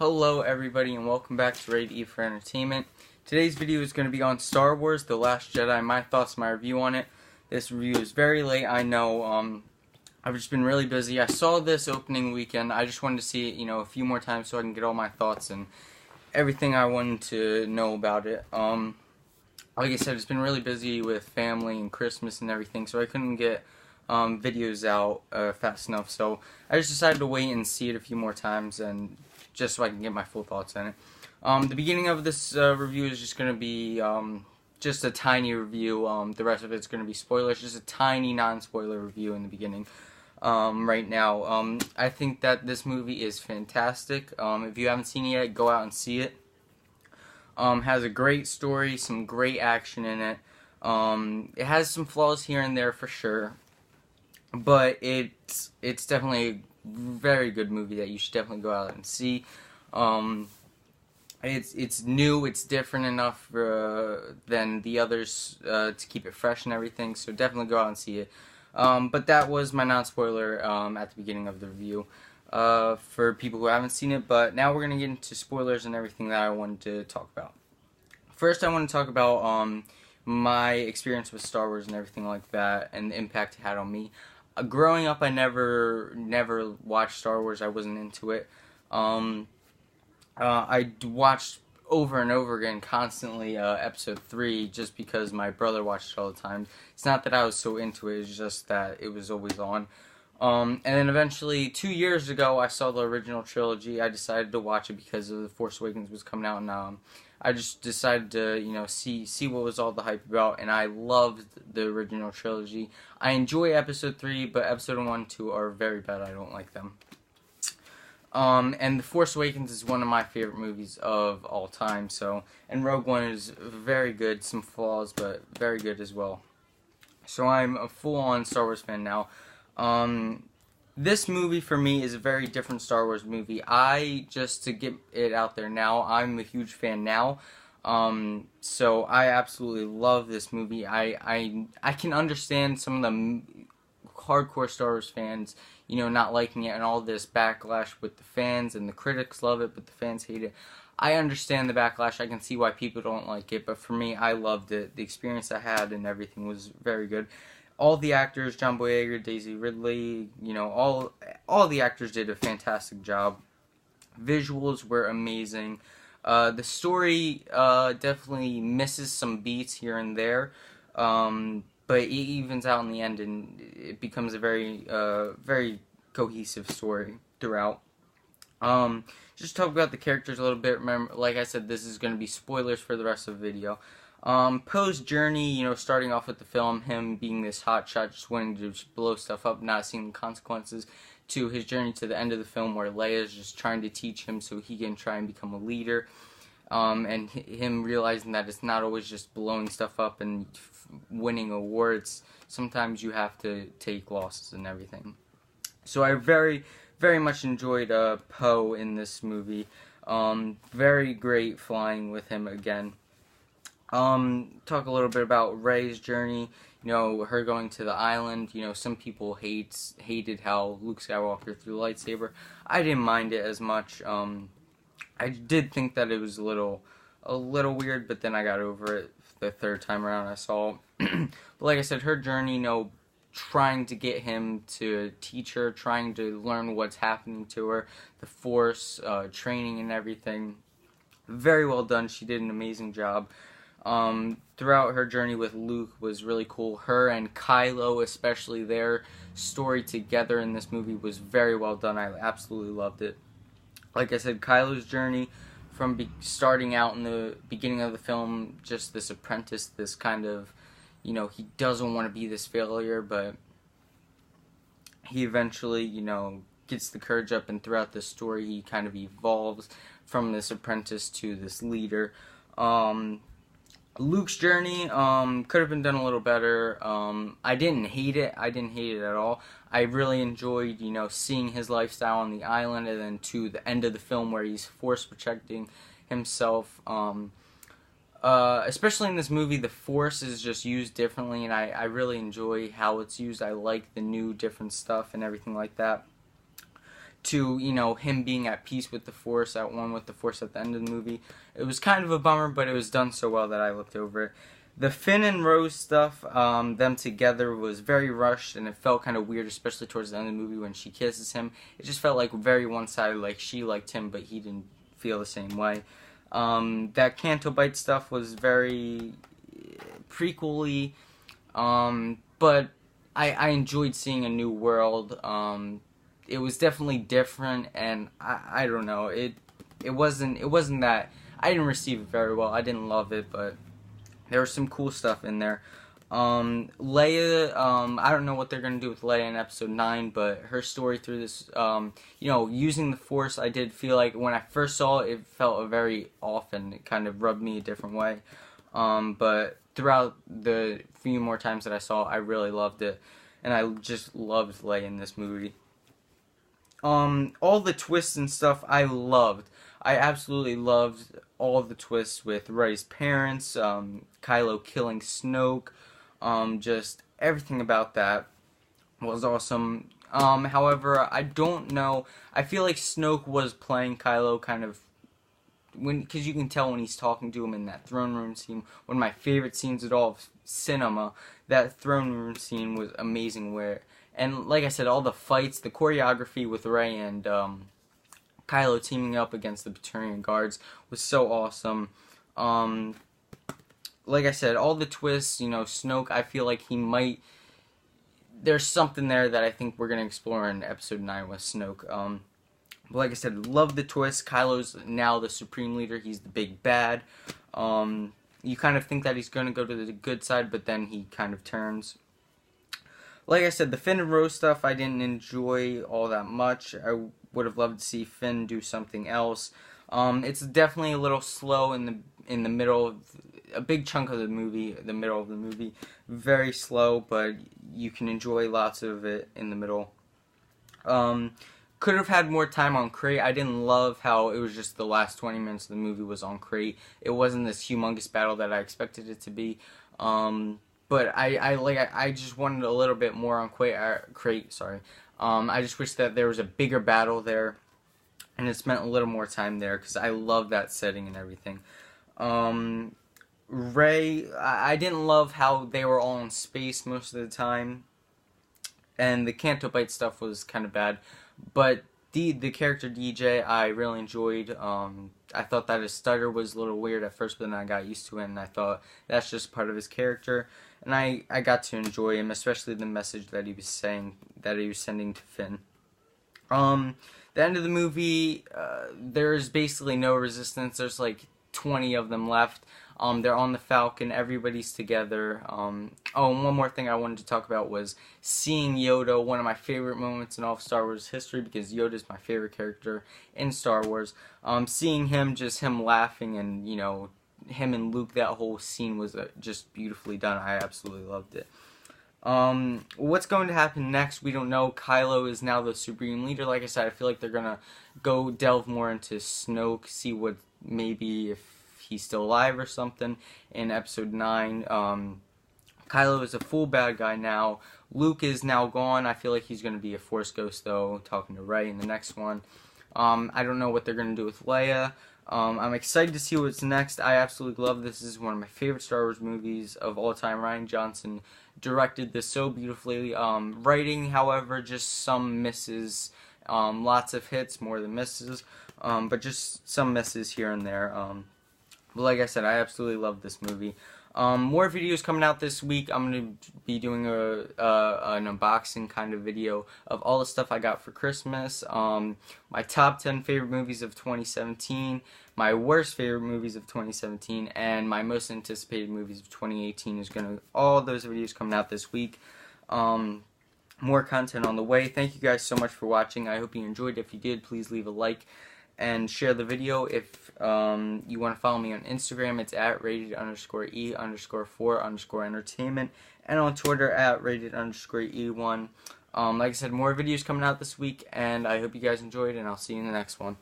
Hello everybody and welcome back to Rated E for Entertainment. Today's video is going to be on Star Wars: The Last Jedi, my thoughts, my review on it. This review is very late, I know. I've just been really busy. I saw this opening weekend. I just wanted to see it, a few more times so I can get all my thoughts and everything I wanted to know about it. Like I said, it's been really busy with family and Christmas and everything, so I couldn't get videos out fast enough. So I just decided to wait and see it a few more times, and just so I can get my full thoughts on it. The beginning of this review is just going to be just a tiny review. The rest of it's going to be spoilers. Just a tiny non-spoiler review in the beginning. Right now, I think that this movie is fantastic. If you haven't seen it yet, go out and see it. Has a great story, some great action in it. It has some flaws here and there for sure, but it's definitely a very good movie that you should definitely go out and see. It's new, it's different enough than the others to keep it fresh and everything, so definitely go out and see it. But that was my non-spoiler at the beginning of the review for people who haven't seen it. But now we're going to get into spoilers and everything that I wanted to talk about. First, I want to talk about my experience with Star Wars and everything like that, and the impact it had on me. Growing up, I never watched Star Wars. I wasn't into it. I watched over and over again constantly episode 3 just because my brother watched it all the time. It's not that I was so into it, it's just that it was always on. And then eventually 2 years ago I saw the original trilogy. I decided to watch it because The Force Awakens was coming out, and I just decided to see what was all the hype about, and I loved the original trilogy. I enjoy episode 3, but episode 1 and 2 are very bad. I don't like them. And The Force Awakens is one of my favorite movies of all time, and Rogue One is very good, some flaws, but very good as well. So I'm a full-on Star Wars fan now. This movie for me is a very different Star Wars movie. Just to get it out there now, I'm a huge fan now. So I absolutely love this movie. I can understand some of the hardcore Star Wars fans, not liking it and all this backlash with the fans, and the critics love it, but the fans hate it. I understand the backlash. I can see why people don't like it, but for me, I loved it. The experience I had and everything was very good. All the actors, John Boyega, Daisy Ridley, all the actors did a fantastic job. Visuals were amazing. The story definitely misses some beats here and there, but it evens out in the end, and it becomes a very cohesive story throughout. Just talk about the characters a little bit. Remember, like I said, this is going to be spoilers for the rest of the video. Poe's journey, starting off with the film, him being this hotshot, just wanting to blow stuff up, not seeing the consequences, to his journey to the end of the film where Leia's just trying to teach him so he can try and become a leader, and him realizing that it's not always just blowing stuff up and winning awards. Sometimes you have to take losses and everything. So I very much enjoyed Poe in this movie. Very great flying with him again. Talk a little bit about Rey's journey, her going to the island. Some people hated how Luke Skywalker threw the lightsaber. I didn't mind it as much. I did think that it was a little weird, but then I got over it the third time around I saw it. But like I said, her journey, trying to get him to teach her, trying to learn what's happening to her, the Force, training and everything. Very well done. She did an amazing job. Throughout her journey with Luke was really cool. Her and Kylo, especially their story together in this movie, was very well done. I absolutely loved it. Like I said, Kylo's journey from starting out in the beginning of the film, just this apprentice, this kind of, he doesn't want to be this failure, but he eventually, gets the courage up, and throughout the story he kind of evolves from this apprentice to this leader. Luke's journey could have been done a little better. I didn't hate it. I didn't hate it at all. I really enjoyed, seeing his lifestyle on the island, and then to the end of the film where he's force protecting himself. Especially in this movie, the Force is just used differently, and I really enjoy how it's used. I like the new different stuff and everything like that. to, you know, him being at peace with the Force, at one with the Force at the end of the movie. It was kind of a bummer, but it was done so well that I looked over it. The Finn and Rose stuff, them together, was very rushed, and it felt kind of weird, especially towards the end of the movie when she kisses him. It just felt like very one-sided, like she liked him, but he didn't feel the same way. That Canto Bite stuff was very prequel-y, but I enjoyed seeing a new world. It was definitely different, and I don't know, it wasn't that, I didn't receive it very well. I didn't love it, but there was some cool stuff in there. Leia, I don't know what they're going to do with Leia in episode 9, but her story through this, you know, using the Force, I did feel like when I first saw it, it felt very off, and it kind of rubbed me a different way. But throughout the few more times that I saw it, I really loved it, and I just loved Leia in this movie. All the twists and stuff I loved. I absolutely loved all of the twists with Rey's parents, Kylo killing Snoke, just everything about that was awesome. However, I don't know, I feel like Snoke was playing Kylo kind of, because you can tell when he's talking to him in that throne room scene. One of my favorite scenes at all of cinema, that throne room scene was amazing, and like I said, all the fights, the choreography with Rey and Kylo teaming up against the Praetorian Guards was so awesome. Like I said, all the twists, you know, Snoke, I feel like there's something there that I think we're going to explore in episode 9 with Snoke. But like I said, love the twist. Kylo's now the Supreme Leader. He's the big bad. You kind of think that he's going to go to the good side, but then he kind of turns. Like I said, the Finn and Rose stuff I didn't enjoy all that much. I would have loved to see Finn do something else. It's definitely a little slow in the middle of a big chunk of the movie, the middle of the movie. Very slow, but you can enjoy lots of it in the middle. Could have had more time on Crate. I didn't love how it was just the last 20 minutes of the movie was on Crate. It wasn't this humongous battle that I expected it to be. But I just wanted a little bit more on Crate. Sorry. I just wish that there was a bigger battle there, and it spent a little more time there because I love that setting and everything. Rey, I didn't love how they were all in space most of the time, and the Canto Bite stuff was kind of bad. But the character DJ, I really enjoyed. I thought that his stutter was a little weird at first, but then I got used to it, and I thought that's just part of his character. And I got to enjoy him, especially the message that he was saying, that he was sending to Finn. The end of the movie, there's basically no resistance. There's like 20 of them left. They're on the Falcon. Everybody's together. Oh, and one more thing I wanted to talk about was seeing Yoda. One of my favorite moments in all of Star Wars history, because Yoda's my favorite character in Star Wars. Seeing him, just him laughing, and you know, him and Luke, that whole scene was just beautifully done. I absolutely loved it. What's going to happen next, we don't know. Kylo is now the Supreme Leader. Like I said, I feel like they're gonna go delve more into Snoke, see what, maybe if he's still alive or something in episode 9. Kylo is a full bad guy now. Luke is now gone. I feel like he's going to be a Force ghost, though, talking to Rey in the next one. I don't know what they're going to do with Leia. I'm excited to see what's next. I absolutely love this. This is one of my favorite Star Wars movies of all time. Rian Johnson directed this so beautifully. Writing, however, just some misses. Lots of hits, more than misses. But just some misses here and there. But like I said, I absolutely love this movie. More videos coming out this week. I'm going to be doing an unboxing kind of video of all the stuff I got for Christmas. My top 10 favorite movies of 2017, my worst favorite movies of 2017, and my most anticipated movies of 2018 is going to, all those videos coming out this week. More content on the way. Thank you guys so much for watching. I hope you enjoyed. If you did, please leave a like and share the video. If you want to follow me on Instagram, it's at rated_E_4_entertainment, and on Twitter at rated_E1. Like I said, more videos coming out this week, and I hope you guys enjoyed, and I'll see you in the next one.